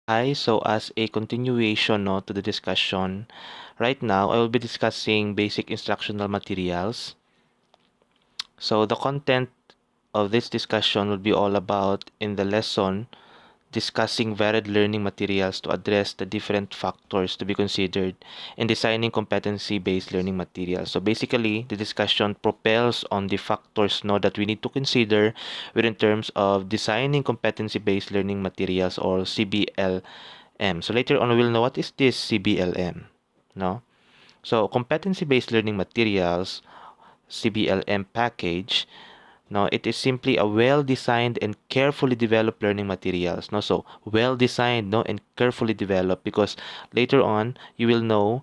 Hi, so as a continuation to the discussion, right now I will be discussing basic instructional materials. So the content of this discussion will be all about in the lesson discussing varied learning materials to address the different factors to be considered in designing competency-based learning materials. So basically, the discussion propels on the factors that we need to consider within terms of designing competency-based learning materials or CBLM. So later on, we'll know what is this CBLM. No? So competency-based learning materials, CBLM package, no, it is simply a well-designed and carefully developed learning materials. No, so well-designed, and carefully developed because later on you will know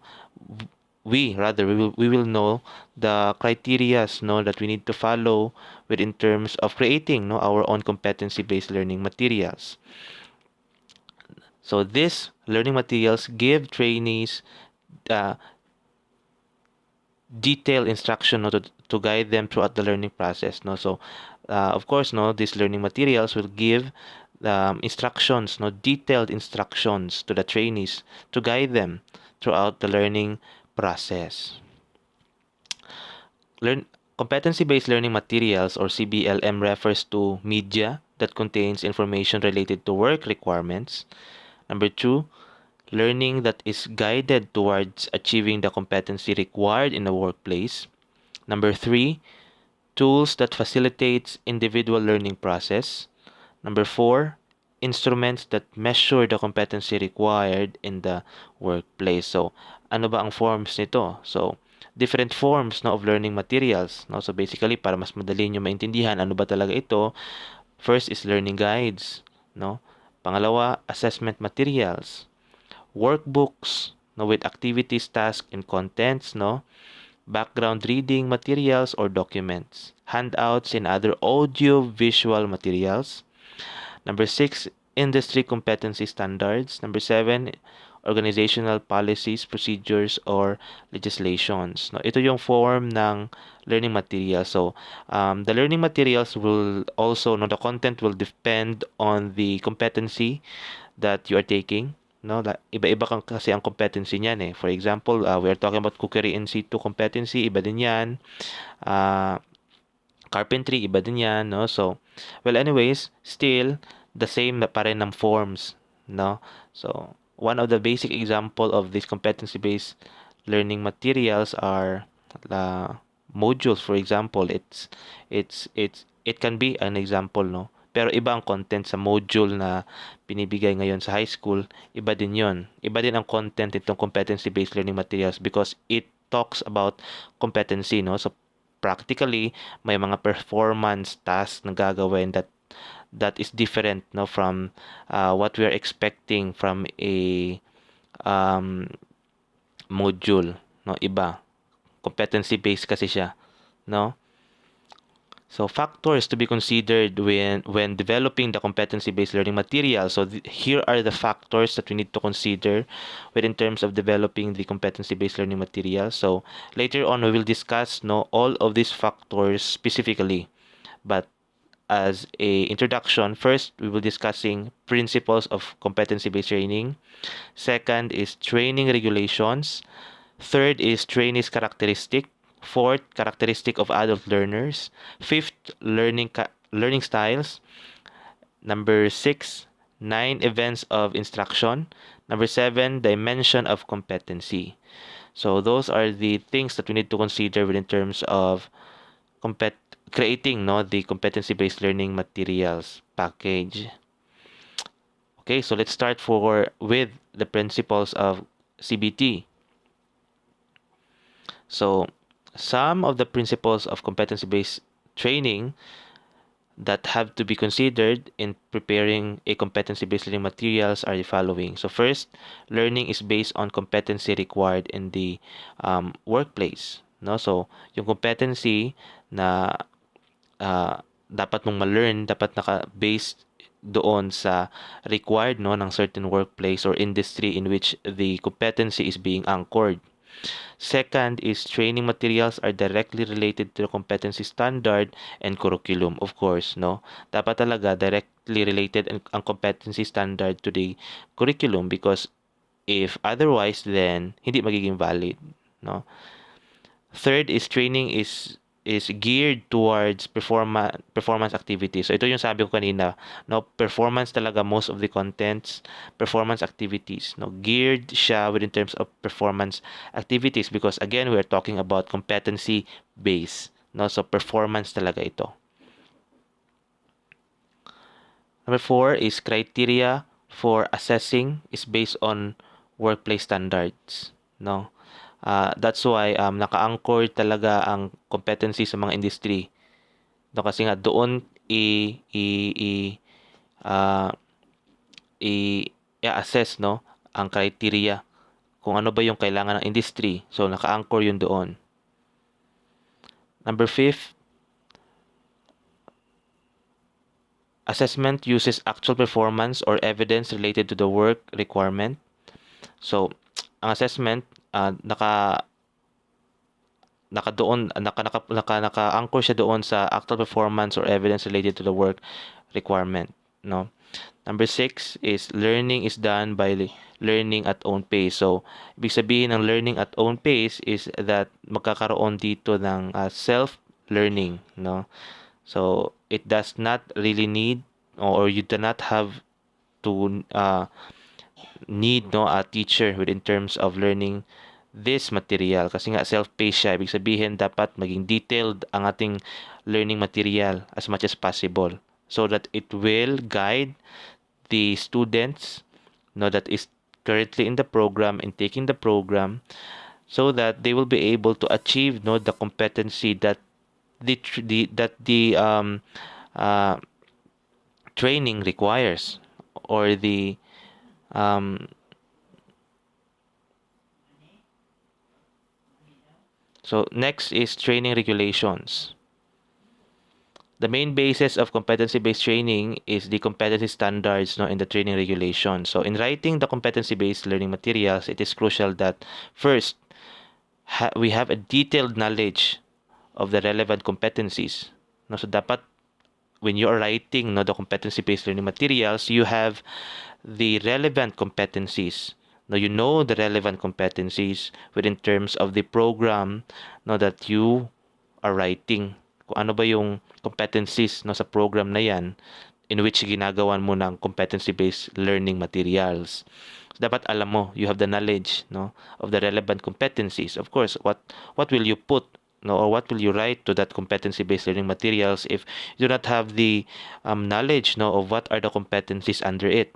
we will know the criterias that we need to follow within terms of creating our own competency-based learning materials. So these learning materials give trainees uh, detailed instruction to guide them throughout the learning process. So of course these learning materials will give instructions, detailed instructions to the trainees to guide them throughout the learning process. Learn Competency-based learning materials or CBLM refers to media that contains information related to work requirements. Number two, learning that is guided towards achieving the competency required in the workplace. Number three, tools that facilitates individual learning process. Number four, instruments that measure the competency required in the workplace. So, ano ba ang forms nito? So, different forms of learning materials. So, basically, para mas madali nyo maintindihan ano ba talaga ito, first is learning guides. Pangalawa, assessment materials. Workbooks with activities, tasks, and contents. Background reading materials or documents, handouts and other audio-visual materials. Number 6, industry competency standards. Number 7, organizational policies, procedures, or legislations. Ito yung form ng learning materials. So, the learning materials will also, the content will depend on the competency that you are taking. Iba-iba kasi ang competency niyan eh. For example, we are talking about cookery in situ competency, iba din yan. Carpentry, iba din yan, So, well, anyways, still, the same na pa rin ng forms, So, one of the basic example of these competency-based learning materials are modules, for example. It can be an example, Pero iba ang content sa module na binibigay ngayon sa high school, iba din yon. Iba din ang content itong competency-based learning materials because it talks about competency, So, practically, may mga performance tasks na gagawin that is different from what we are expecting from a module, iba. Competency based kasi siya, no? So factors to be considered when developing the competency-based learning material. So here are the factors that we need to consider in terms of developing the competency-based learning material. So later on we will discuss all of these factors specifically. But as a introduction, first we will discussing principles of competency-based training. Second is training regulations. Third is trainees characteristic. Fourth, characteristic of adult learners. Fifth, learning styles. Number 6, 9 events of instruction. Number 7, dimension of competency. So those are the things that we need to consider in terms of creating the competency-based learning materials package. Okay, so let's start with the principles of CBT. So some of the principles of competency-based training that have to be considered in preparing a competency-based learning materials are the following. So first, learning is based on competency required in the workplace. So yung competency na dapat mong ma-learn, dapat naka-based doon sa required ng certain workplace or industry in which the competency is being anchored. Second is training materials are directly related to the competency standard and curriculum, of course, no? Dapat talaga directly related ang competency standard to the curriculum because if otherwise, then hindi magiging valid, no? Third is training is geared towards performance activities. So ito yung sabi ko kanina, no, performance talaga most of the contents, performance activities, no, geared siya within terms of performance activities because again, we're talking about competency based, no, so performance talaga ito. Number 4 is criteria for assessing is based on workplace standards, no. That's why naka-anchor talaga ang competency sa mga industry. No, kasi nga doon uh, i-assess no ang criteria kung ano ba yung kailangan ng industry. So naka-anchor yun doon. Number 5, assessment uses actual performance or evidence related to the work requirement. So ang assessment naka-anchor siya doon sa actual performance or evidence related to the work requirement, no. Number 6 is learning is done by learning at own pace. So ibig sabihin ng learning at own pace is that magkakaroon dito ng self learning, no. So it does not really need or you do not have to need no a teacher within terms of learning this material kasi nga self-paced siya. Ibig sabihin dapat maging detailed ang ating learning material as much as possible so that it will guide the students no that is currently in the program and taking the program so that they will be able to achieve no the competency that the training requires or the so next is training regulations. The main basis of competency-based training is the competency standards no, in the training regulation. So in writing the competency-based learning materials, it is crucial that first, we have a detailed knowledge of the relevant competencies. No, so dapat when you are writing no, the competency-based learning materials, you have the relevant competencies. No, you know the relevant competencies within terms of the program no, that you are writing. Kung ano ba yung competencies no, sa program na yan in which ginagawan mo ng competency-based learning materials. So, dapat alam mo, you have the knowledge no, of the relevant competencies. Of course, what will you put no, or what will you write to that competency-based learning materials if you do not have the knowledge no, of what are the competencies under it.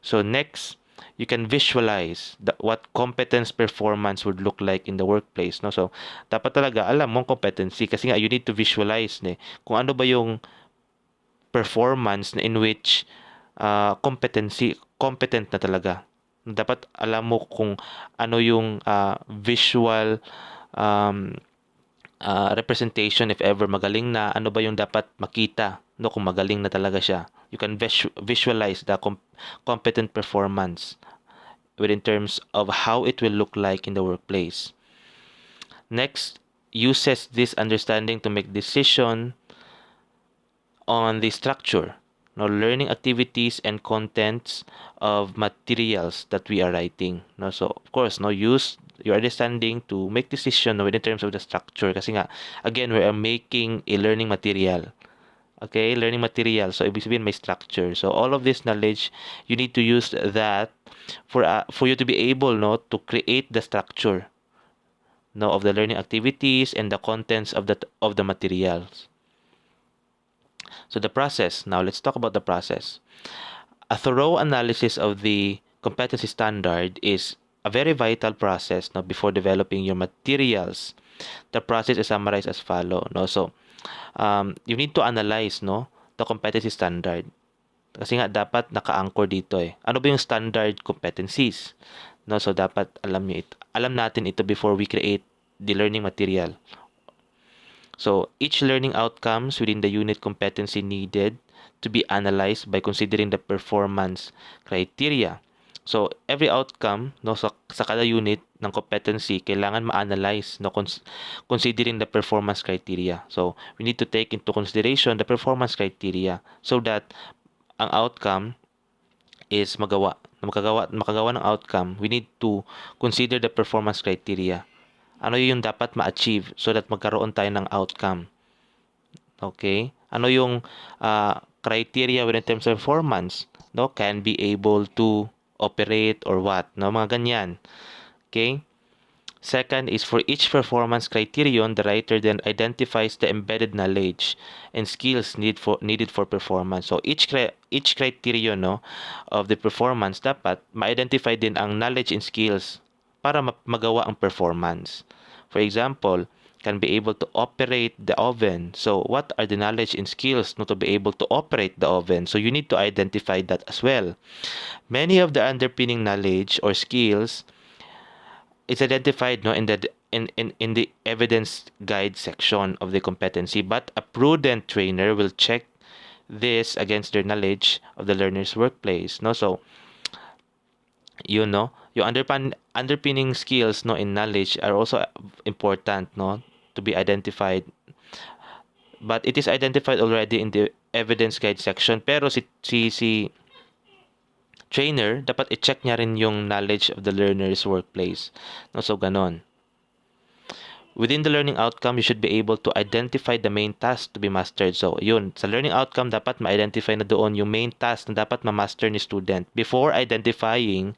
So next, you can visualize what competence performance would look like in the workplace, no? So dapat talaga alam mong competency kasi nga you need to visualize kung ano ba yung performance in which competent na talaga. Dapat alam mo kung ano yung visual representation if ever magaling na, ano ba yung dapat makita no kung magaling na talaga siya. You can visualize the competent performance within terms of how it will look like in the workplace. Next, uses this understanding to make decision on the structure, no, learning activities and contents of materials that we are writing. No, so of course, no, use your understanding to make decision no, within terms of the structure. Kasi nga, again, we are making a learning material. Okay, learning material. So ibig sabihin may structure. So all of this knowledge, you need to use that for you to be able no to create the structure no of the learning activities and the contents of the materials. So the process. Now let's talk about the process. A thorough analysis of the competency standard is a very vital process no before developing your materials. The process is summarized as follow no. So you need to analyze no the competency standard kasi nga dapat naka-anchor dito ano ba yung standard competencies no, so dapat alam natin ito before we create the learning material. So each learning outcomes within the unit competency needed to be analyzed by considering the performance criteria. So, every outcome, no, sa kada unit ng competency, kailangan ma-analyze, no, considering the performance criteria. So, we need to take into consideration the performance criteria so that ang outcome is makagawa ng outcome, we need to consider the performance criteria. Ano yung dapat ma-achieve so that magkaroon tayo ng outcome. Okay? Ano yung criteria when in terms of performance? No, can be able to operate or what? No, mga ganyan. Okay? Second is for each performance criterion, the writer then identifies the embedded knowledge and skills needed for performance. So each criterion, no, of the performance dapat ma-identify din ang knowledge and skills para magawa ang performance. For example, can be able to operate the oven. So what are the knowledge and skills no, to be able to operate the oven? So you need to identify that as well. Many of the underpinning knowledge or skills is identified, no, in the evidence guide section of the competency, but a prudent trainer will check this against their knowledge of the learner's workplace, no. So you know yung underpinning skills, no, in knowledge are also important, no, to be identified, but it is identified already in the evidence guide section, pero si trainer dapat i-check niya rin yung knowledge of the learner's workplace, no. So ganon. Within the learning outcome, you should be able to identify the main task to be mastered. So, yun. Sa learning outcome, dapat ma-identify na doon yung main task na dapat ma-master ni student before identifying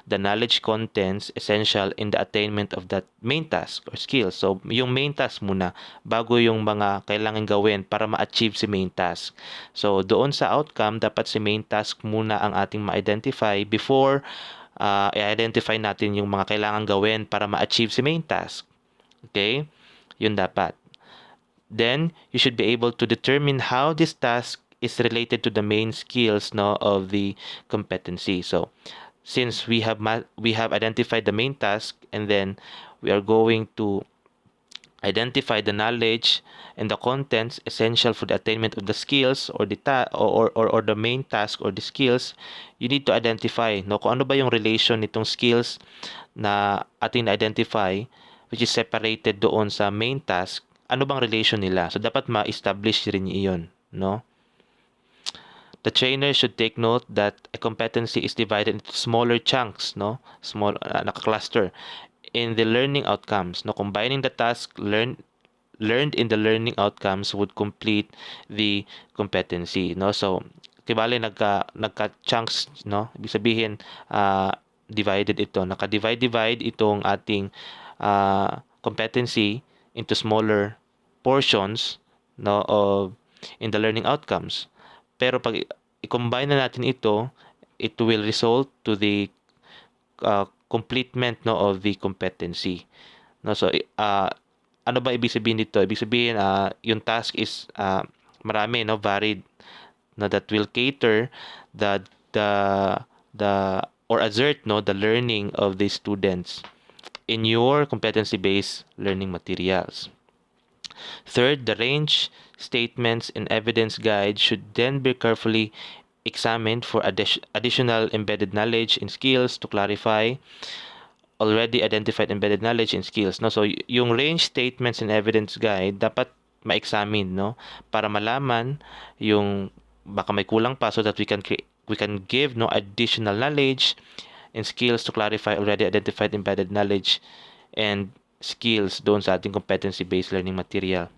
the knowledge contents essential in the attainment of that main task or skill. So, yung main task muna bago yung mga kailangan gawin para ma-achieve si main task. So, doon sa outcome, dapat si main task muna ang ating ma-identify before i-identify natin yung mga kailangan gawin para ma-achieve si main task. Okay? Yun dapat. Then, you should be able to determine how this task is related to the main skills, no, of the competency. So, since we have identified the main task, and then we are going to identify the knowledge and the contents essential for the attainment of the skills or the or the main task or the skills, you need to identify, no, kung ano ba yung relation nitong skills na ating identify, which is separated doon sa main task, ano bang relation nila? So, dapat ma-establish rin iyon, no? The trainer should take note that a competency is divided into smaller chunks, no? Naka-cluster in the learning outcomes, no? Combining the task learned in the learning outcomes would complete the competency, no? So, tibali nagka-chunks, no? Ibig sabihin, divided ito. Naka-divide itong ating competency into smaller portions, no, of in the learning outcomes. Pero pag i-combine na natin ito, it will result to the completement, no, of the competency, no. So ano ba ibig sabihin dito? Ibig sabihin yung task is marami, no, varied, no, that will cater the or assert, no, the learning of the students in your competency-based learning materials. Third, the range statements in evidence guide should then be carefully examined for additional embedded knowledge and skills to clarify already identified embedded knowledge and skills, no. So yung range statements in evidence guide dapat ma-examine, no, para malaman yung baka may kulang pa so that we can give, no, additional knowledge and skills to clarify already identified embedded knowledge and skills doon sa ating competency-based learning material.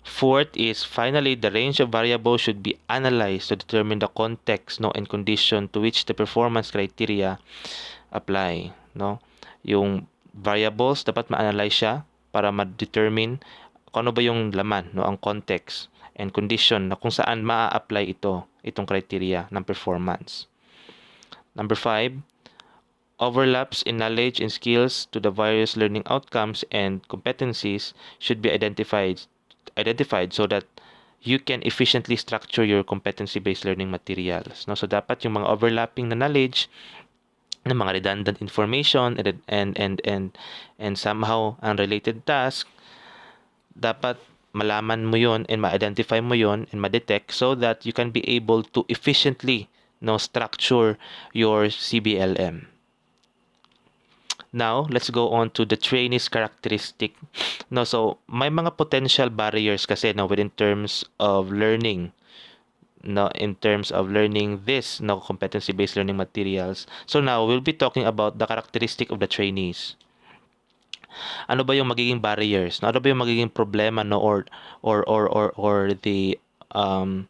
Fourth is, finally, the range of variables should be analyzed to determine the context, no, and condition to which the performance criteria apply, no. Yung variables dapat ma-analyze siya para ma-determine kung ano ba yung laman, no, ang context and condition na kung saan ma-apply itong criteria ng performance. Number 5, overlaps in knowledge and skills to the various learning outcomes and competencies should be identified so that you can efficiently structure your competency-based learning materials, no. So dapat yung mga overlapping na knowledge, ng mga redundant information and somehow unrelated task, dapat malaman mo yon and ma-identify mo yon and ma-detect so that you can be able to efficiently, no, structure your CBLM. Now, let's go on to the trainee's characteristic. No, so may mga potential barriers kasi no within terms of learning, no, in terms of learning this no competency-based learning materials. So now we'll be talking about the characteristic of the trainees. Ano ba yung magiging barriers? No? Ano ba yung magiging problema no or the um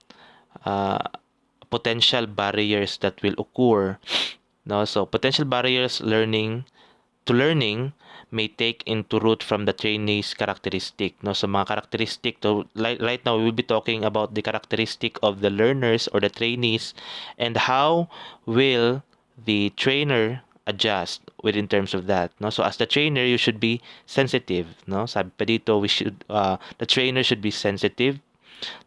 uh, potential barriers that will occur, no? So potential barriers learning may take into root from the trainee's characteristic, no? So mga characteristic, to right now we will be talking about the characteristic of the learners or the trainees, and how will the trainer adjust within terms of that, no? So as the trainer, you should be sensitive, no? Sabi pa dito, the trainer should be sensitive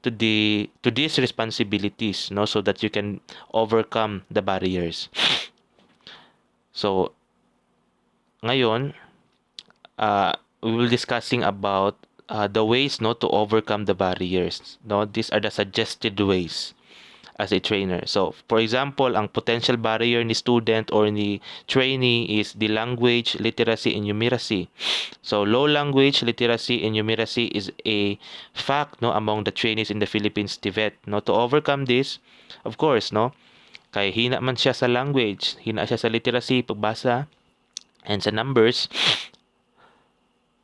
to these responsibilities, no, so that you can overcome the barriers. So ngayon, we will discussing about the ways no to overcome the barriers, no. These are the suggested ways as a trainer. So for example, ang potential barrier ni student or ni trainee is the language literacy and numeracy. So low language literacy and numeracy is a fact no among the trainees in the Philippines, TVET. No, to overcome this, of course, no, kay hina man siya sa language, hina siya sa literacy, pagbasa, and sa numbers.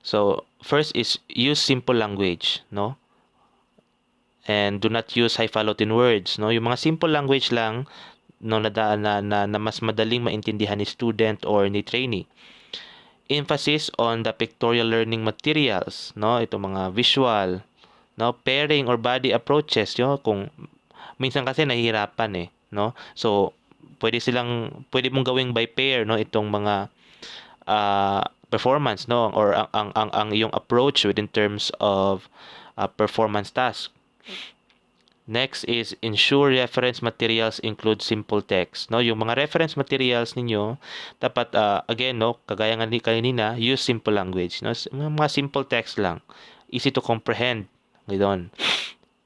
So first is use simple language, no, and do not use highfalutin words, no. Yung mga simple language lang no na mas madaling maintindihan ni student or ni trainee. Emphasis on the pictorial learning materials, no, ito mga visual, no, pairing or body approaches, yo, kung minsan kasi nahihirapan no. So pwede mong gawing by pair, no, itong mga performance, no, or ang iyong approach within terms of performance task. Next is ensure reference materials include simple text, no. Yung mga reference materials ninyo dapat again, no, kagaya nga ni kanina, use simple language, no. Mga simple text lang, easy to comprehend. Ganoon.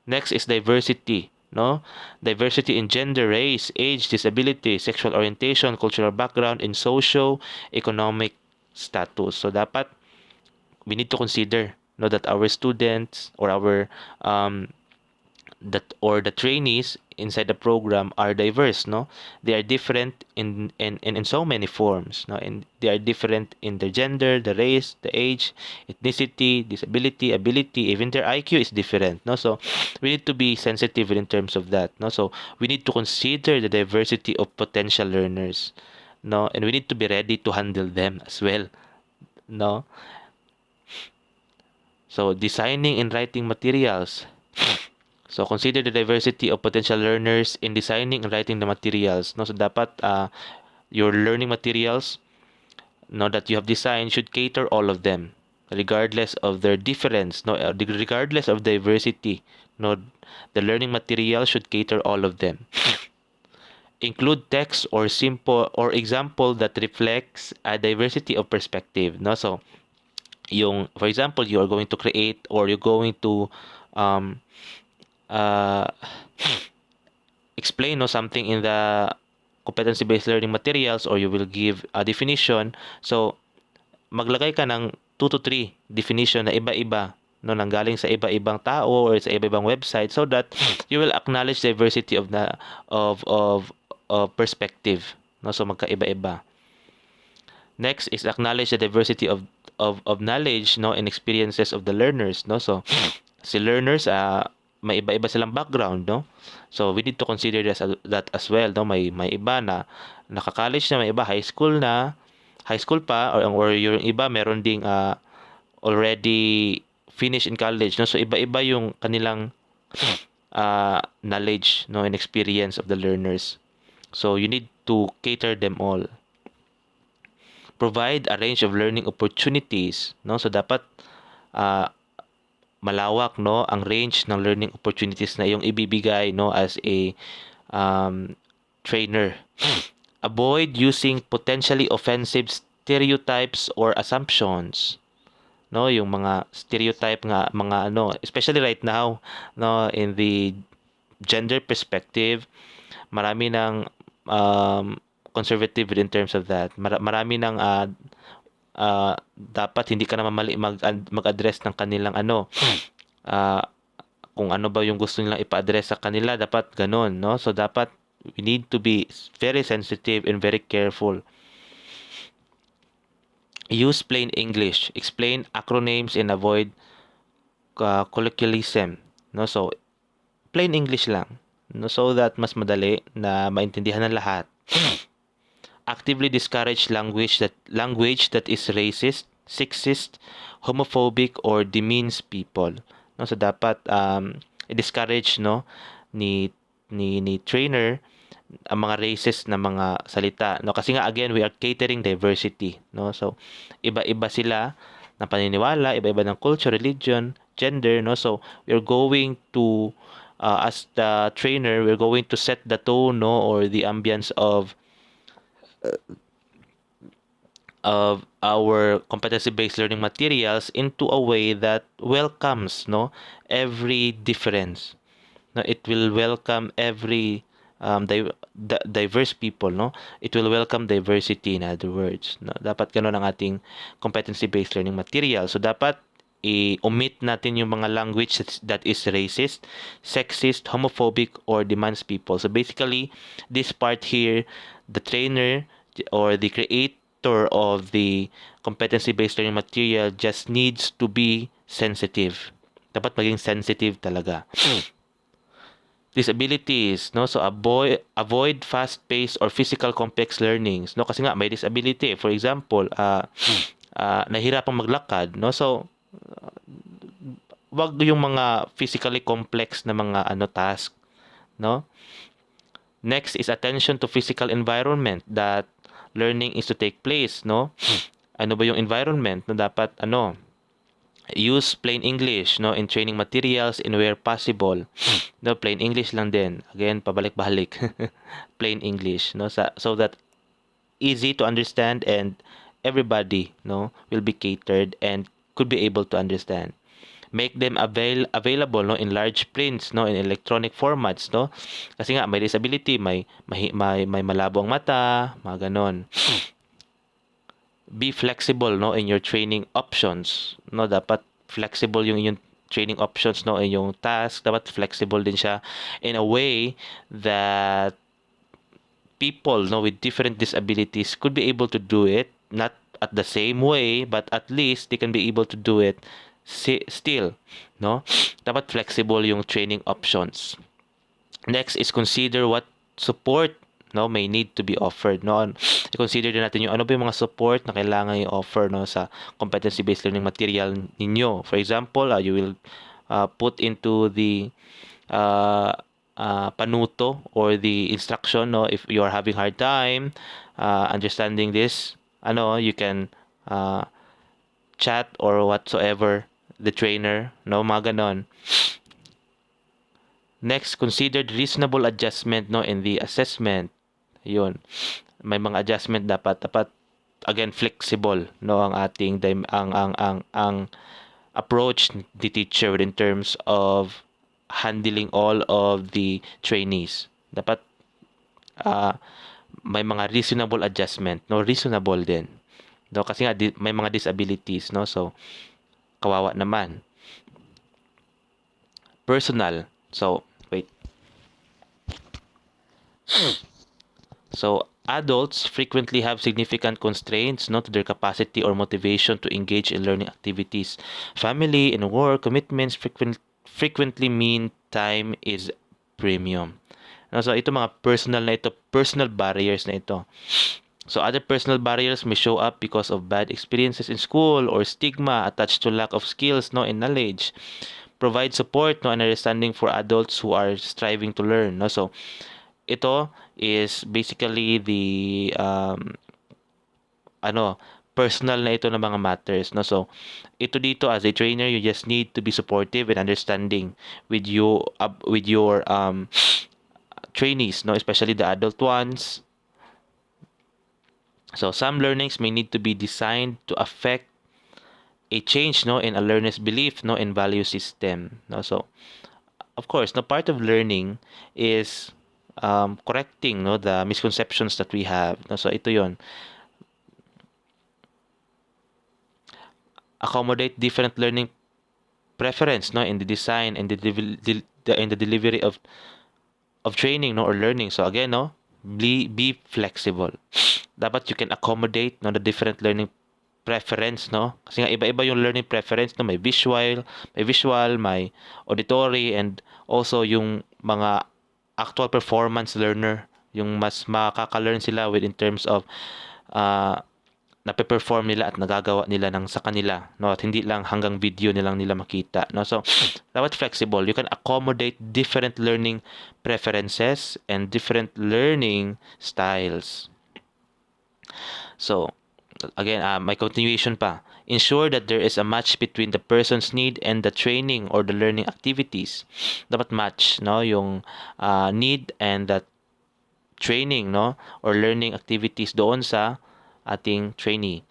Next is diversity, no. Diversity in gender, race, age, disability, sexual orientation, cultural background, and socio-economic status. So dapat we need to consider, no, that our students or our the trainees inside the program are diverse, no. They are different in so many forms, no, and they are different in their gender, the race, the age, ethnicity, disability, ability, even their IQ is different, no. So we need to be sensitive in terms of that, no. So we need to consider the diversity of potential learners, no, and we need to be ready to handle them as well, no. So designing and writing materials. So consider the diversity of potential learners in designing and writing the materials, no. So dapat your learning materials, no, that you have designed should cater all of them regardless of their difference, no, regardless of diversity, no. The learning material should cater all of them. Include text or simple or example that reflects a diversity of perspective, no. So yung for example, you are going to create or you're going to uh, explain, no, something in the competency-based learning materials, or you will give a definition. So maglagay ka ng 2 to 3 definition na iba-iba, no, nanggaling sa iba-ibang tao or sa iba-ibang website, so that you will acknowledge diversity of the of perspective, no. So magkaiba-iba. Next is acknowledge the diversity of knowledge, no, and experiences of the learners, no. So si learners may iba-iba silang background, no. So we need to consider that as well, no. May iba na naka-college na, may iba high school pa, or yung iba meron ding already finished in college, no. So iba-iba yung kanilang knowledge, no, and experience of the learners. So you need to cater them all. Provide a range of learning opportunities, no. So dapat malawak, no, ang range ng learning opportunities na iyong ibibigay, no, as a trainer. Avoid using potentially offensive stereotypes or assumptions, no. Yung mga stereotype nga, mga especially right now, no, in the gender perspective, marami ng conservative in terms of that. Marami ng dapat hindi ka naman mali mag-address ng kanilang uh, kung ano ba yung gusto nilang ipa-address sa kanila, dapat ganun, no? So dapat we need to be very sensitive and very careful. Use plain English, explain acronyms and avoid colloquialism, no? So plain English lang, no? So that mas madali na maintindihan ng lahat. Actively discourage language that is racist, sexist, homophobic or demeans people. No, so dapat i-discourage, no, ni trainer ang mga racist na mga salita, no, kasi nga again we are catering diversity, no. So iba-iba sila na paniniwala, iba-iba ng culture, religion, gender, no. So we're going to as the trainer, we're going to set the tone, no, or the ambience of our competency-based learning materials into a way that welcomes, no, every difference. No, it will welcome every diverse people, no. It will welcome diversity, in other words, no. Dapat ganun ang ating competency-based learning material. So dapat i-omit natin yung mga language that is racist, sexist, homophobic, or demands people. So basically, this part here, the trainer or the creator of the competency-based learning material just needs to be sensitive. Dapat maging sensitive talaga. Disabilities, no? So avoid fast-paced or physical complex learnings, no? Kasi nga may disability. For example, nahihirapang maglakad, no? So wag yung mga physically complex na mga task, no? Next is attention to physical environment that learning is to take place, no? Ano ba yung environment na dapat use plain English, no, in training materials and where possible. No, plain English lang din. Again, pabalik-balik. Plain English, no, so that easy to understand and everybody, no, will be catered and could be able to understand. Make them available, no, in large prints, no, in electronic formats, no, kasi nga may disability, may malabo ang mata, mga ganon. Be flexible, no, in your training options, no. Dapat flexible yung training options, no, in yung task. Dapat flexible din siya in a way that people, no, with different disabilities could be able to do it, not at the same way, but at least they can be able to do it still, no. Dapat flexible yung training options. Next is consider what support, no, may need to be offered, no. I-consider din natin yung ano ba yung mga support na kailangan i-offer, no, sa competency-based learning material ninyo. For example, you will put into the panuto or the instruction, no, if you are having hard time understanding this, you can chat or whatsoever the trainer, no, mga ganon. Next, considered reasonable adjustment, no, in the assessment. Yun. May mga adjustment dapat again flexible, no, ang ating ang approach the teacher in terms of handling all of the trainees. Dapat may mga reasonable adjustment, no, reasonable din. No, kasi nga may mga disabilities, no, so kawawa naman. Personal. So, wait. So, adults frequently have significant constraints, to their capacity or motivation to engage in learning activities. Family and work commitments frequently mean time is premium. So, ito mga personal barriers na ito. So, other personal barriers may show up because of bad experiences in school or stigma attached to lack of skills, and knowledge. Provide support, and understanding for adults who are striving to learn, So, ito is basically the personal na ito na mga matters, So ito dito as a trainer, you just need to be supportive and understanding with your trainees, especially the adult ones. So some learnings may need to be designed to affect a change, in a learner's belief, in value system, So of course, part of learning is correcting, no, the misconceptions that we have, no? So ito yon, accommodate different learning preference, no, in the design and in the delivery of training, no, or learning. So again, no, be flexible. Dapat you can accommodate, no, the different learning preference, no, kasi nga iba-iba yung learning preference, no, may visual, may auditory, and also yung mga actual performance learner, yung mas makaka-learn sila with in terms of uh, nape-perform nila at nagagawa nila ng sa kanila, no, at hindi lang hanggang video nilang nila makita, no. So dapat flexible, you can accommodate different learning preferences and different learning styles. So again, may continuation pa. Ensure that there is a match between the person's need and the training or the learning activities. Dapat match, no, yung need and the training, no, or learning activities doon sa ating trainee.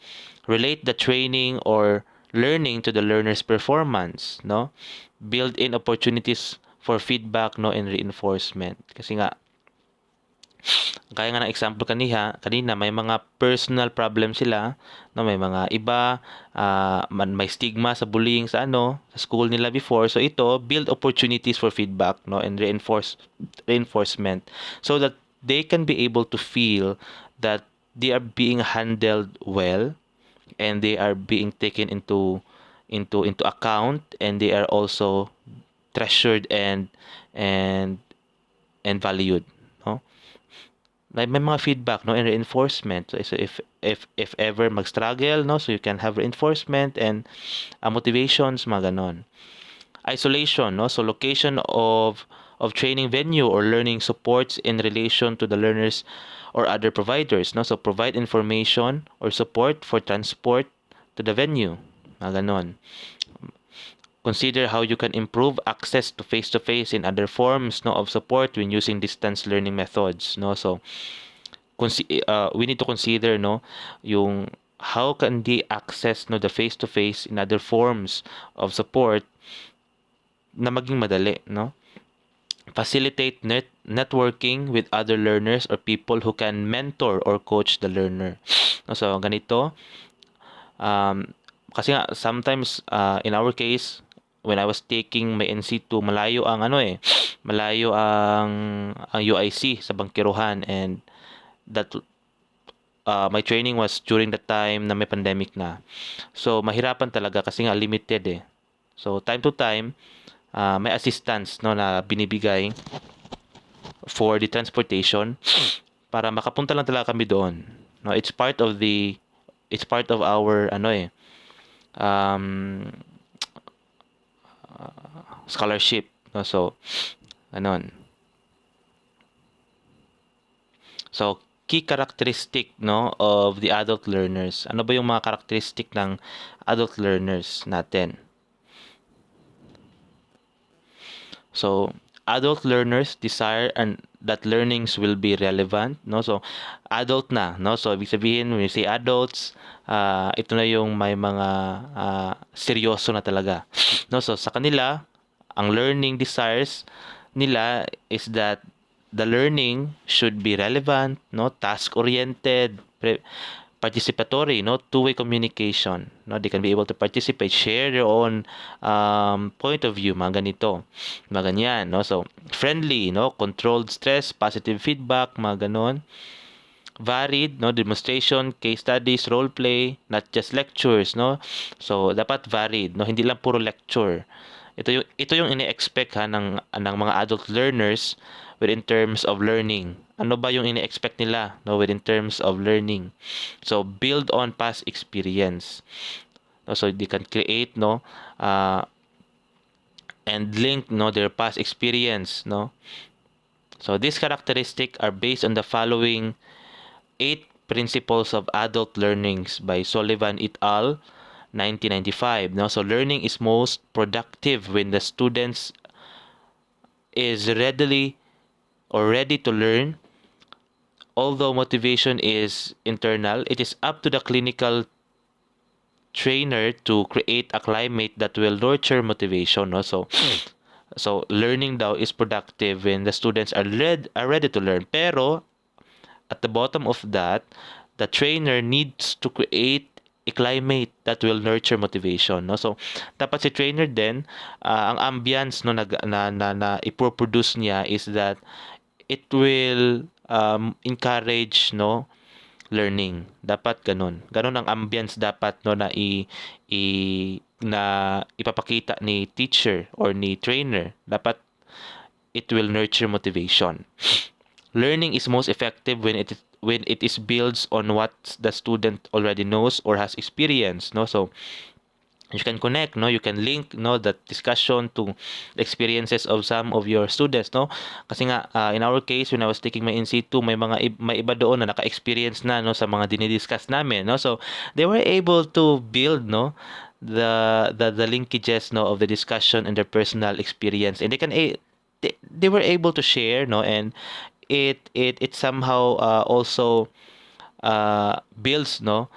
Relate the training or learning to the learner's performance, no. Build in opportunities for feedback, no, and reinforcement. Kasi nga, kaya nga ng example kanina, may mga personal problem sila, no, may mga iba, may stigma sa bullying sa sa school nila before. So ito, build opportunities for feedback, no, and reinforcement, so that they can be able to feel that they are being handled well, and they are being taken into account, and they are also treasured and and valued, no. Like may mga feedback, no, and reinforcement. So if ever mag-struggle, no, so you can have reinforcement and motivations, mga ganon. Isolation, no, so location of training venue or learning supports in relation to the learners or other providers, no. So provide information or support for transport to the venue, mga ganon. Consider how you can improve access to face-to-face in other forms, no, of support when using distance learning methods, no. So we need to consider, no, yung how can they access, no, the face-to-face in other forms of support na maging madali, no. Facilitate networking with other learners or people who can mentor or coach the learner, no. So ganito, kasi nga sometimes in our case, when I was taking my NC2, malayo ang malayo ang UIC sa Bangkiruhan, and that my training was during the time na may pandemic na. So mahirapan talaga kasi nga limited eh. So time to time, may assistance, no, na binibigay for the transportation para makapunta lang talaga kami doon. No, it's part of our um, scholarship, no. So anon. So key characteristic, no, of the adult learners. Ano ba yung mga characteristic ng adult learners natin? So adult learners desire and that learnings will be relevant, no. So adult na, no. So ibig sabihin when you say adults, ito na yung may mga seryoso na talaga, no. So sa kanila, ang learning desires nila is that the learning should be relevant, no, task oriented, participatory, no, two-way communication, no. They can be able to participate, share their own point of view, mga ganito, mga ganyan, no. So friendly, no, controlled stress, positive feedback, mga ganon. Varied, no, demonstration, case studies, role play, not just lectures, no. So dapat varied, no, hindi lang puro lecture. Ito yung ini-expect ng mga adult learners within terms of learning. Ano ba yung ini-expect nila, no, within terms of learning? So build on past experience, no. So they can create, no, and link, no, their past experience, no. So these characteristics are based on the following 8 principles of adult learnings by Sullivan et al. 1995, no. So learning is most productive when the students is ready to learn. Although motivation is internal, it is up to the clinical trainer to create a climate that will nurture motivation, no. So So learning daw is productive when the students are ready to learn. Pero at the bottom of that, the trainer needs to create a climate that will nurture motivation, no? So dapat si trainer din, ang ambience no na ipoproduce niya is that it will encourage, no, learning. Dapat ganun. Ganun ang ambience dapat, no, i na ipapakita ni teacher or ni trainer. Dapat it will nurture motivation. Learning is most effective when it is builds on what the student already knows or has experienced, no? So you can connect, no, you can link, no, that discussion to the experiences of some of your students, no, kasi nga in our case when I was taking my NC2, may iba doon na naka-experience na, no, sa mga dinidiscuss namin, no, so they were able to build, no, the linkages, no, of the discussion and their personal experience, and they were able to share, no, and it somehow also builds, no,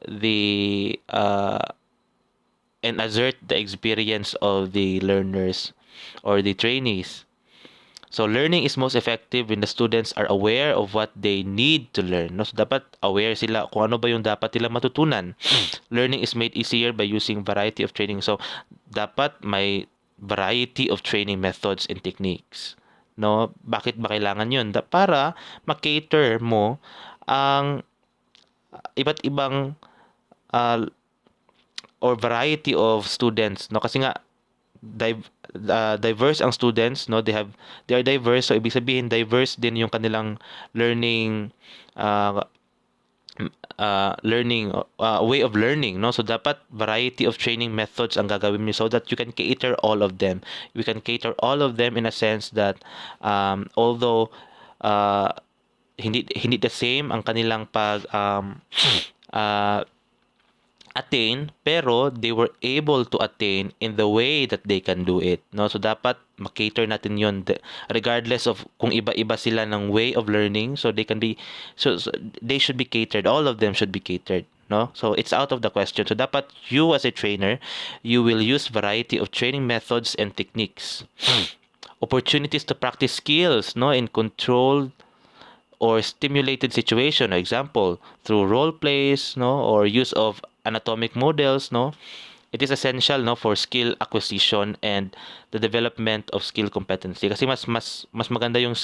the and assert the experience of the learners or the trainees. So learning is most effective when the students are aware of what they need to learn. No? So dapat aware sila kung ano ba yung dapat nila matutunan. Learning is made easier by using variety of training. So dapat may variety of training methods and techniques. No? Bakit ba kailangan yun? Para makater mo ang iba't ibang uh, or variety of students, no, kasi nga diverse ang students, no, they are diverse, so ibig sabihin diverse din yung kanilang learning uh, way of learning, no, so dapat variety of training methods ang gagawin niyo so that you can cater all of them. We can cater all of them in a sense that although hindi the same ang kanilang pag uh, attain, pero they were able to attain in the way that they can do it, no, so dapat makater natin yon regardless of kung iba-iba sila ng way of learning, so they can be so they should be catered, all of them should be catered, no, so it's out of the question. So dapat you as a trainer, you will use variety of training methods and techniques, opportunities to practice skills, no, in controlled or stimulated situation, example through role plays, no, or use of anatomic models, no. It is essential, no, for skill acquisition and the development of skill competency, kasi mas maganda yung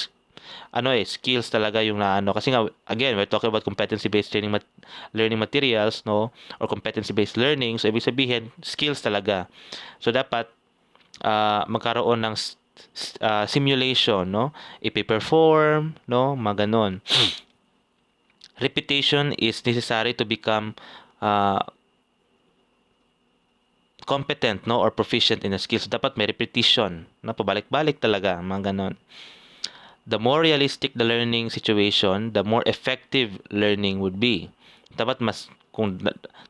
skills talaga yung naano, kasi nga again we're talking about competency based learning materials, no, or competency based learning, so ibig sabihin skills talaga. So dapat magkaroon ng simulation, no, ipe-perform, no, mga ganon. Repetition is necessary to become competent, no, or proficient in a skill. So dapat may repetition, no, pabalik-balik talaga, mga ganon. The more realistic the learning situation, the more effective learning would be. Dapat kung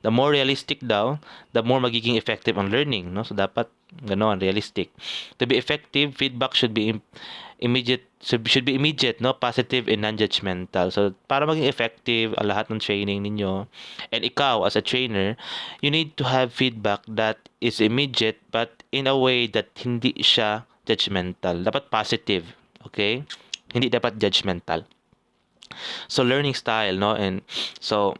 the more realistic daw, the more magiging effective ang learning, no? So dapat ganon, realistic. To be effective, feedback should be immediate, no, positive and non-judgmental. So para maging effective ang lahat ng training ninyo, and ikaw as a trainer, you need to have feedback that is immediate but in a way that hindi siya judgmental. Dapat positive, okay? Hindi dapat judgmental. So learning style, no, and so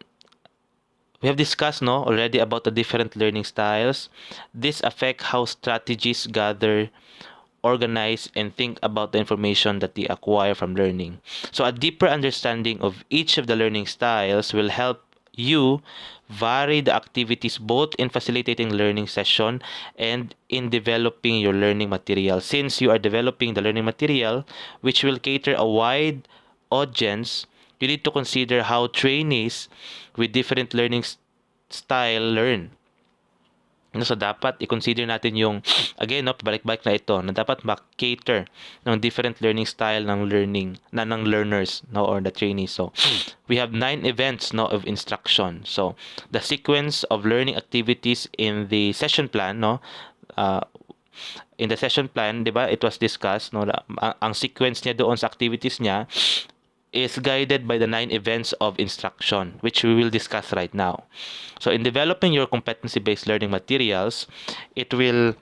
we have discussed, no, already about the different learning styles. This affect how strategies gather, organize, and think about the information that they acquire from learning. So a deeper understanding of each of the learning styles will help you vary the activities both in facilitating learning session and in developing your learning material. Since you are developing the learning material, which will cater a wide audience, you need to consider how trainees with different learning style learn. So dapat i-consider natin yung, again, no, balik-balik na ito, na dapat mag-cater ng different learning style ng learners, no, or the trainees. So we have 9 events, no, of instruction. So the sequence of learning activities in the session plan, no, in the session plan, di ba, it was discussed, no, ang sequence niya doon sa activities niya is guided by the 9 events of instruction, which we will discuss right now. So in developing your competency-based learning materials, it will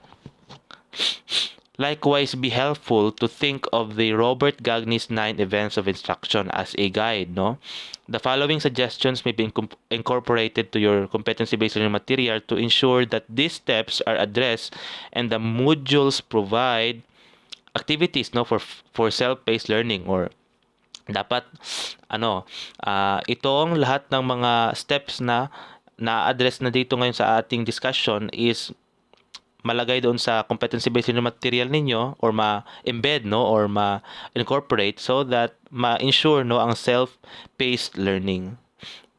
Likewise, be helpful to think of the Robert Gagne's 9 events of instruction as a guide, no? The following suggestions may be incorporated to your competency-based learning material to ensure that these steps are addressed and the modules provide activities, no, for self-paced learning, or dapat itong lahat ng mga steps na na-address na dito ngayon sa ating discussion is malagay doon sa competency-based learning material ninyo, or ma-embed, no, or ma-incorporate, so that ma-ensure, no, ang self-paced learning.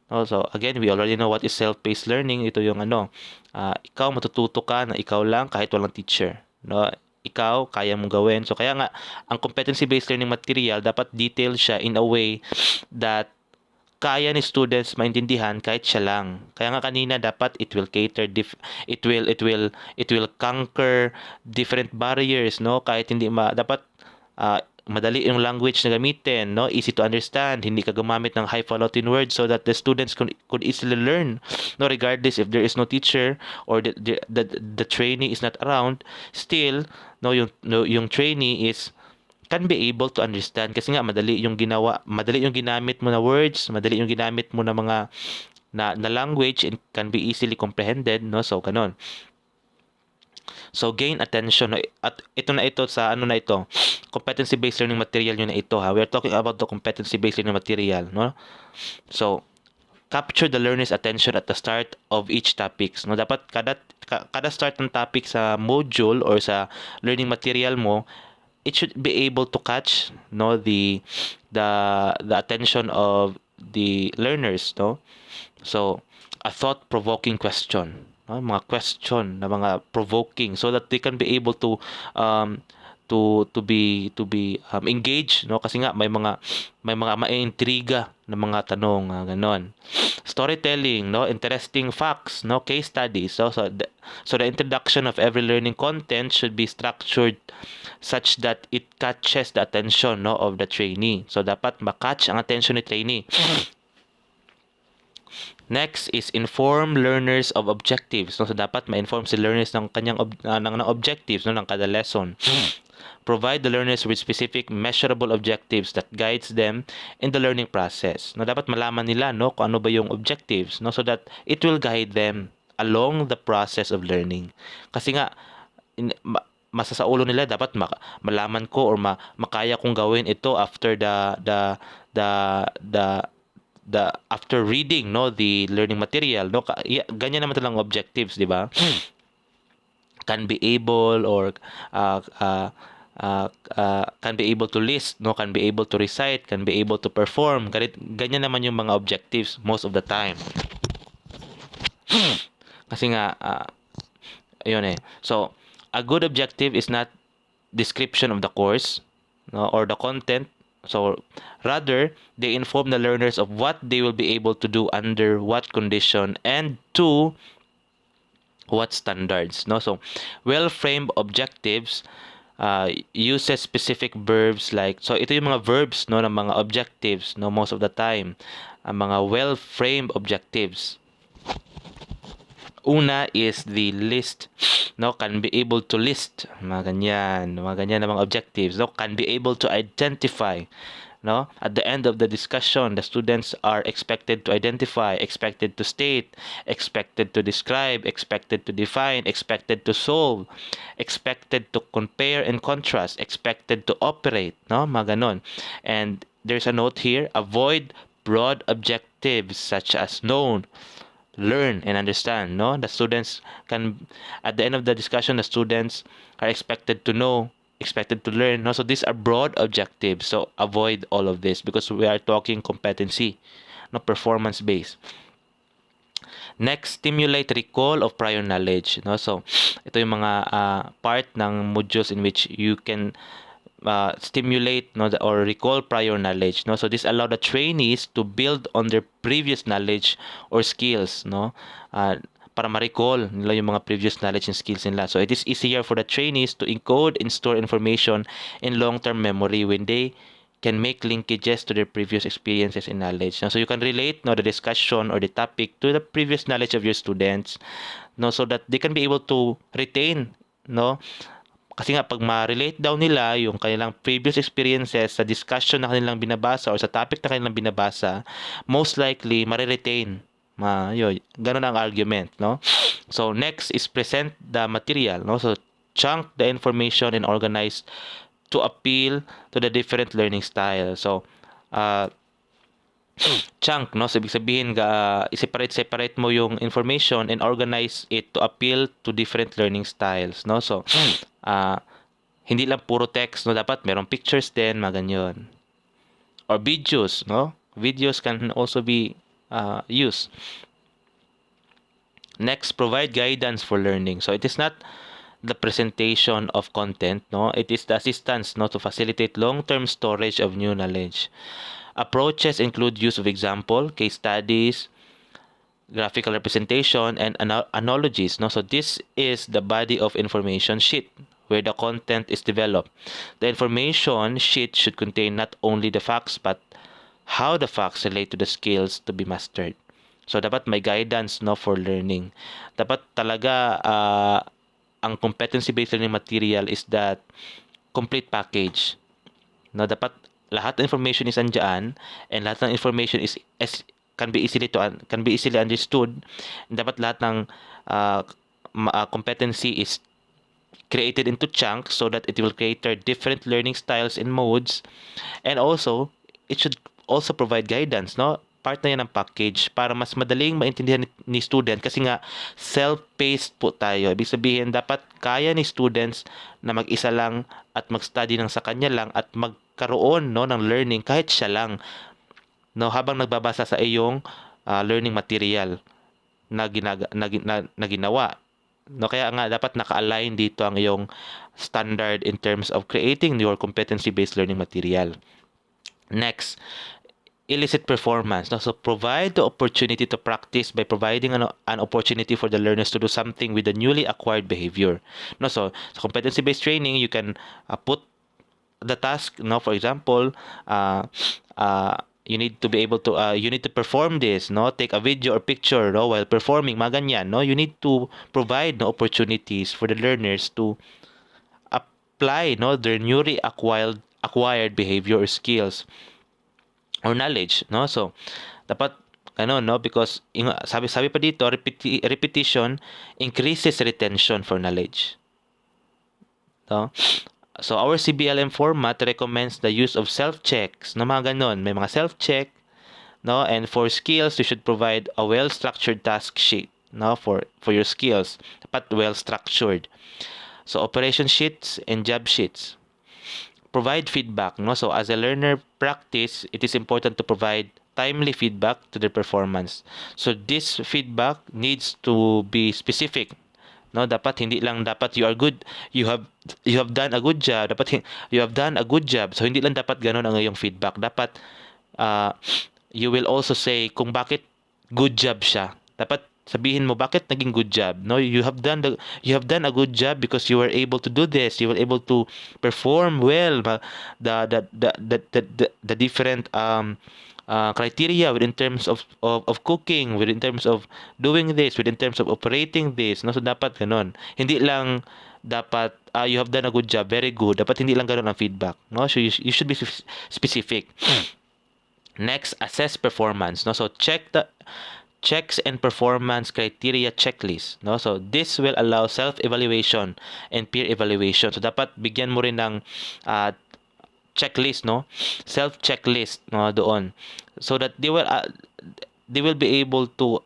So again, we already know what is self-paced learning. Ito yung ikaw matututo ka na ikaw lang kahit walang teacher, no? Ikaw kaya mong gawin. So kaya nga ang competency-based learning material dapat detailed siya in a way that kaya ni students maintindihan kahit siya lang. Kaya nga kanina dapat it will cater it will conquer different barriers, no? Kahit hindi dapat madali yung language na gamitin, no? Easy to understand, hindi ka gumamit ng highfalutin words, so that the students could easily learn, no, regardless if there is no teacher or the trainee is not around. Still, no, yung trainee can be able to understand, kasi nga madali yung ginamit mo na words, madali yung ginamit mo na mga na language, and can be easily comprehended, no? So kanon. So gain attention, at ito sa competency based learning material yun na ito, ha. We are talking about the competency based learning material, no? So capture the learner's attention at the start of each topics, no? Dapat kada start ng topic sa module or sa learning material mo, it should be able to catch, no, the attention of the learners, no? So a thought-provoking question, no? Mga question na mga provoking, so that they can be able to be engaged, no? Kasi nga may mga maiintriga na mga tanong, ganon. Storytelling, no, interesting facts, no, case studies. So the introduction of every learning content should be structured such that it catches the attention, no, of the trainee. So dapat ma-catch ang attention ni trainee. Next is inform learners of objectives. No, so dapat ma-inform si learners ng kanyang ng objectives, no, ng kada lesson. Provide the learners with specific measurable objectives that guides them in the learning process. No, dapat malaman nila, no, kung ano ba yung objectives, no, so that it will guide them along the process of learning. Kasi nga masa sa ulo nila dapat malaman ko, or makaya kong gawin ito after the after reading, no, the learning material, no. Ganyan naman talang objectives, di ba? Can be able, or can be able to list, no, can be able to recite, can be able to perform. Ganyan naman yung mga objectives most of the time. Kasi nga yun eh. So a good objective is not description of the course, no, or the content. So rather, they inform the learners of what they will be able to do under what condition and to what standards, no. So well-framed objectives uses specific verbs like, so ito yung mga verbs, no, ng mga objectives, no, most of the time ang mga well-framed objectives. Una is the list, no, can be able to list, mga ganyan na mga objectives, no, can be able to identify, no, at the end of the discussion the students are expected to identify, expected to state, expected to describe, expected to define, expected to solve, expected to compare and contrast, expected to operate, no, mga ganon. And there's a note here: avoid broad objectives such as known, learn, and understand, no. The students can, at the end of the discussion, the students are expected to know, expected to learn, no. So these are broad objectives, so avoid all of this because we are talking competency, no, performance based. Next, stimulate recall of prior knowledge, no. So ito yung mga part ng modules in which you can stimulate, no, or recall prior knowledge, no. So this allow the trainees to build on their previous knowledge or skills, no, para ma-recall nila yung mga previous knowledge and skills nila. So it is easier for the trainees to encode and store information in long-term memory when they can make linkages to their previous experiences and knowledge. So you can relate, no, the discussion or the topic to the previous knowledge of your students, no, so that they can be able to retain, no, Kasi nga pag ma-relate daw nila yung kanilang previous experiences sa discussion na kanilang binabasa or sa topic na kanilang binabasa, most likely mariretain. Yun, ganun ang argument, no? So next is present the material, no? So chunk the information and organize to appeal to the different learning style. So chunk, no? So ibig sabihin i-separate mo yung information and organize it to appeal to different learning styles, no? So hindi lang puro text, no? Dapat merong pictures din, mga ganyan. Or videos, no? Videos can also be used. Next, provide guidance for learning. So it is not the presentation of content, no? It is the assistance, no, to facilitate long-term storage of new knowledge. Approaches include use of example, case studies, graphical representation, and analogies, no? So this is the body of information sheet where the content is developed. The information sheet should contain not only the facts but how the facts relate to the skills to be mastered. So dapat may guidance, no, for learning. Dapat talaga ang competency-based learning material is that complete package. No, dapat lahat ng information is andyan and lahat ng information can be easily understood. Dapat lahat ng competency is created into chunks so that it will cater different learning styles and modes, and also it should also provide guidance, no? Part na yan ng package para mas madaling maintindihan ni student kasi nga self-paced po tayo. Ibig sabihin dapat kaya ni students na mag-isa lang at mag-study ng sa kanya lang at magkaroon, no, ng learning kahit siya lang, no, habang nagbabasa sa iyong learning material na ginawa. No, kaya nga dapat naka-align dito ang iyong standard in terms of creating your competency-based learning material. Next, illicit performance. No? So provide the opportunity to practice by providing an opportunity for the learners to do something with the newly acquired behavior. No, so sa competency-based training, you can put the task. No, for example, you need to be able to you need to perform this, no, take a video or picture, no, while performing, mga ganyan, no. You need to provide, no, opportunities for the learners to apply, no, their newly acquired behavior or skills or knowledge, no. So dapat no, because sabi pa dito, repetition increases retention for knowledge, no. So our CBLM format recommends the use of self-checks, no, mga ganon. May mga self-check, no, and for skills you should provide a well-structured task sheet, no, for your skills, dapat well-structured. So operation sheets and job sheets. Provide feedback, no. So as a learner practice, it is important to provide timely feedback to their performance. So this feedback needs to be specific, no. Dapat hindi lang dapat you are good, you have done a good job, dapat you have done a good job. So hindi lang dapat ganoon ang iyong feedback. Dapat you will also say kung bakit good job siya. Dapat sabihin mo bakit naging good job, no. You have done a good job because you were able to do this, you were able to perform well the different criteria within terms of cooking, within terms of doing this, within terms of operating this, no. So dapat ganon, hindi lang dapat you have done a good job, very good. Dapat hindi lang ganon ang feedback, no. So you should be specific. Next, assess performance, no. So checks and performance criteria checklist, no. So this will allow self-evaluation and peer evaluation. So dapat bigyan mo rin ng checklist, no, self-checklist, no, doon, so that they will be able to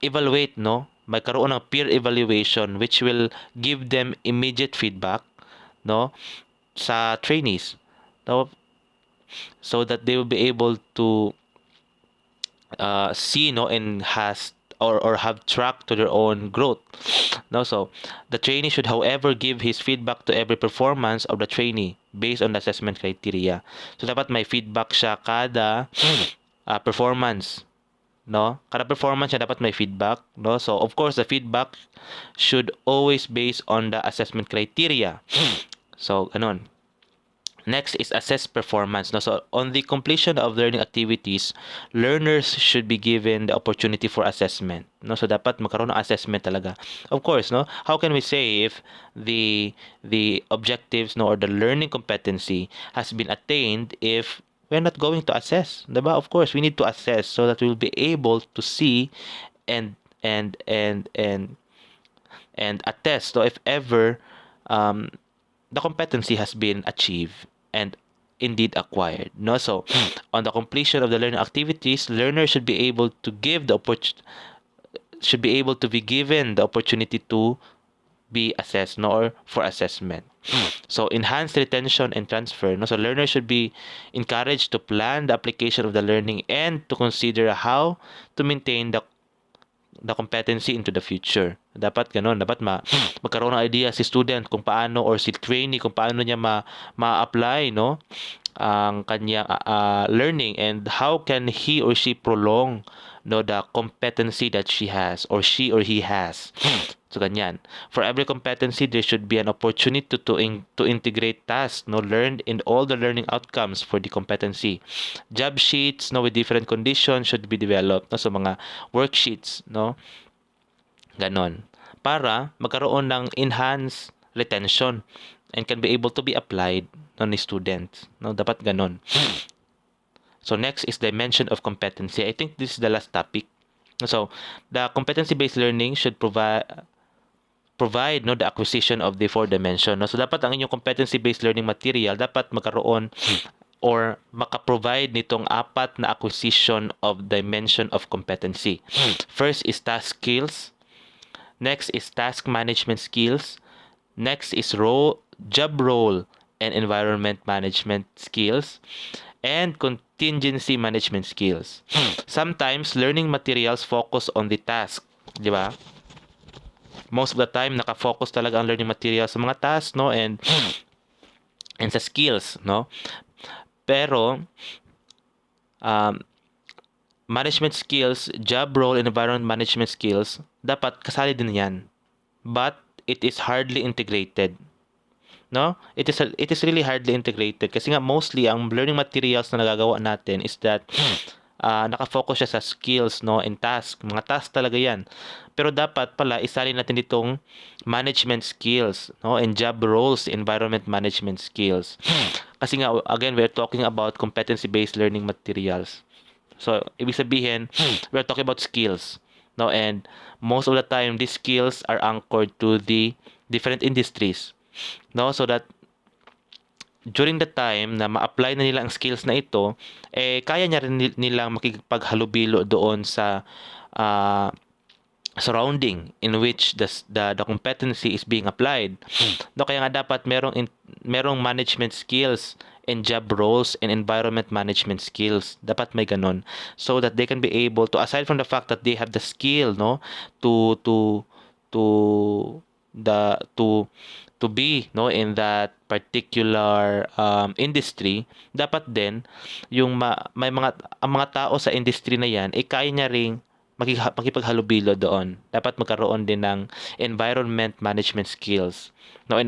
evaluate, no, magkaroon ng peer evaluation which will give them immediate feedback, no, sa trainees, no, so that they will be able to see, no, and has or have track to their own growth, no. So the trainee should however give his feedback to every performance of the trainee based on the assessment criteria. So dapat may feedback siya kada performance, no. Kada performance siya dapat may feedback, no. So of course the feedback should always based on the assessment criteria. So ganon. Next is assess performance. No? So on the completion of learning activities, learners should be given the opportunity for assessment. No? So dapat magkaroon ng assessment talaga. Of course, no? How can we say if the objectives, no, or the learning competency has been attained if we're not going to assess? Diba? Of course, we need to assess so that we'll be able to see and and and and and attest. So if ever um, the competency has been achieved and indeed acquired. No, so on the completion of the learning activities, learners should be able to give the should be able to be given the opportunity to be assessed, no, or for assessment. So enhanced retention and transfer. No, so learners should be encouraged to plan the application of the learning and to consider how to maintain the competency into the future. Dapat ganun, dapat magkaroon ng idea si student kung paano, or si trainee kung paano niya ma-apply, no, ang kanyang learning, and how can he or she prolong, no, the competency that she has or she or he has. So ganyan. For every competency, there should be an opportunity to integrate tasks, no, learned in all the learning outcomes for the competency. Job sheets, no, with different conditions should be developed, no, so mga worksheets, no, ganon, para magkaroon ng enhanced retention and can be able to be applied, no, ni students, no, dapat ganon. So next is dimension of competency. I think this is the last topic. So the competency-based learning should provide, no, the acquisition of the four dimension, no. So dapat ang inyong competency-based learning material dapat magkaroon or maka-provide nitong apat na acquisition of dimension of competency. First is task skills. Next is task management skills. Next is job role and environment management skills, and contingency management skills. Sometimes learning materials focus on the task, di ba? Most of the time naka-focus talaga ang learning materials sa mga tasks, no, and sa skills, no. Pero management skills, job role, and environment management skills, dapat kasali din yan. But it is hardly integrated. No? It is really hardly integrated kasi nga mostly ang learning materials na nagagawa natin is that naka-focus siya sa skills, no, and task. Mga task talaga yan. Pero dapat pala isali natin ditong management skills, no, and job roles, environment management skills. Kasi nga, again, we're talking about competency-based learning materials. So, ibig sabihin, we're talking about skills, no, and most of the time, these skills are anchored to the different industries, no, so that during the time na ma-apply na nila ang skills na ito, kaya niya rin nilang makikipaghalubilo doon sa surrounding in which the competency is being applied. No, kaya nga dapat merong management skills and job roles and environment management skills. Dapat may ganon so that they can be able to, aside from the fact that they have the skill, no, to be, no, in that particular industry, dapat din yung may ang mga tao sa industry na yan kaya niya ring makipaghalubilo doon. Dapat magkaroon din ng environment management skills, no,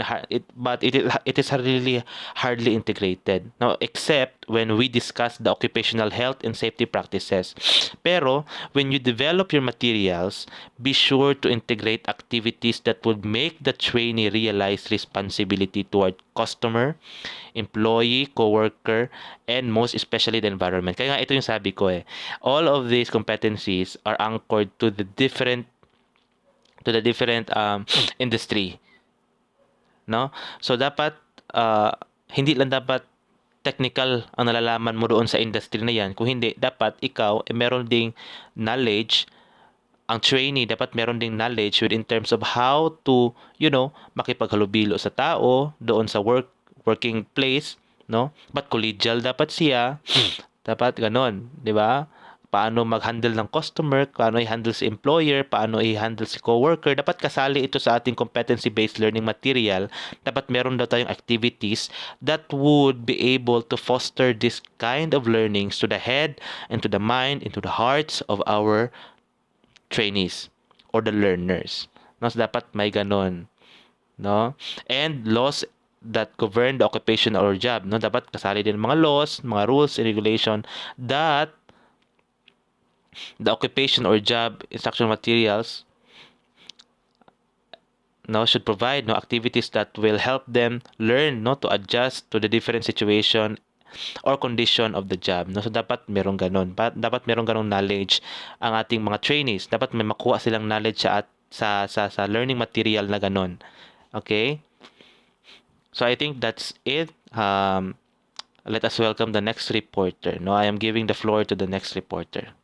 but it is really hardly integrated, no, except when we discuss the occupational health and safety practices. Pero when you develop your materials, be sure to integrate activities that would make the trainee realize responsibility toward customer, employee, coworker, and most especially the environment. Kaya nga ito yung sabi ko all of these competencies are anchored to the different industry, no. So dapat hindi lang dapat technical ang nalalaman mo doon sa industry na yan, kung hindi dapat ikaw meron ding knowledge. Ang trainee dapat meron ding knowledge in terms of how to, makipaghalubilo sa tao doon sa working place, no, but collegial dapat siya. Dapat ganon, di ba? Paano mag-handle ng customer, paano i-handle si employer, paano i-handle si coworker. Dapat kasali ito sa ating competency-based learning material. Dapat meron daw tayong activities that would be able to foster this kind of learnings to the head and to the mind and to the hearts of our trainees or the learners. No? So dapat may ganon, no? And laws that govern the occupation or job, no? Dapat kasali din mga laws, mga rules and regulation that the occupation or job instructional materials, no, should provide, no, activities that will help them learn, no, to adjust to the different situation or condition of the job, no. So dapat merong ganon, dapat merong ganong knowledge ang ating mga trainees. Dapat may makuha silang knowledge sa learning material na ganon. Okay, so I think that's it. Let us welcome the next reporter, no. I am giving the floor to the next reporter.